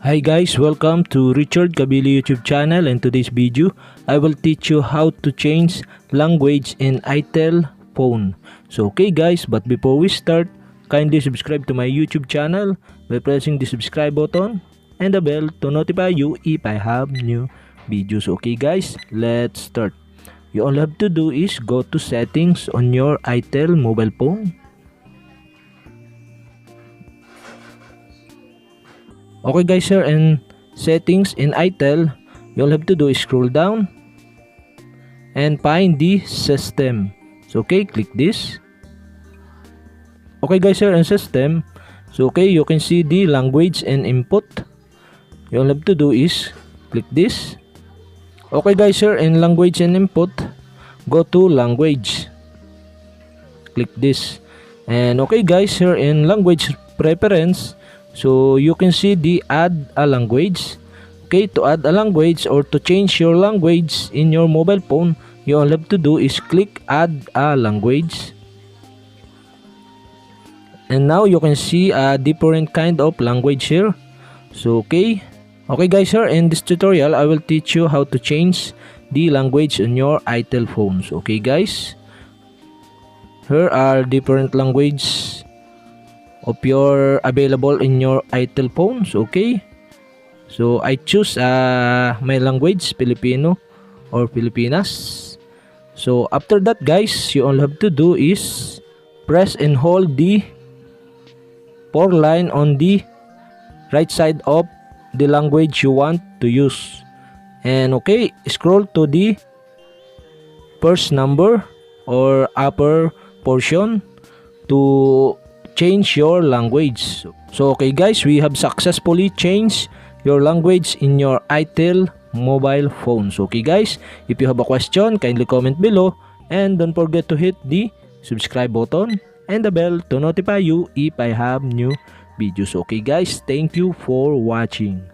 Hi guys, welcome to Richard Cabile YouTube channel, and today's video I will teach you how to change language in itel phone. So okay guys, but before we start, kindly subscribe to my YouTube channel by pressing the subscribe button and the bell to notify you if I have new videos. Okay guys, let's start. You all have to do is go to settings on your itel mobile phone. Okay guys, here in settings in itel, you'll have to do is scroll down and find the system. So okay, click this. Okay guys, here in system, so okay, you can see the language and input. You'll have to do is click this. Okay guys, here in language and input, go to language. Click this. And okay guys, here in language preference, so you can see the add a language. Okay, to add a language or to change your language in your mobile phone, you all have to do is click add a language. And now you can see a different kind of language here. So okay guys, here in this tutorial I will teach you how to change the language on your itel phones. Okay guys, here are different language of your available in your itel phones. Okay, so I choose my language Filipino or Filipinas. So after that guys, you all have to do is press and hold the power line on the right side of the language you want to use, and okay, scroll to the first number or upper portion to change your language. So okay guys, we have successfully changed your language in your itel mobile phones. Okay guys, if you have a question, kindly comment below, and don't forget to hit the subscribe button and the bell to notify you if I have new videos. Okay guys, thank you for watching.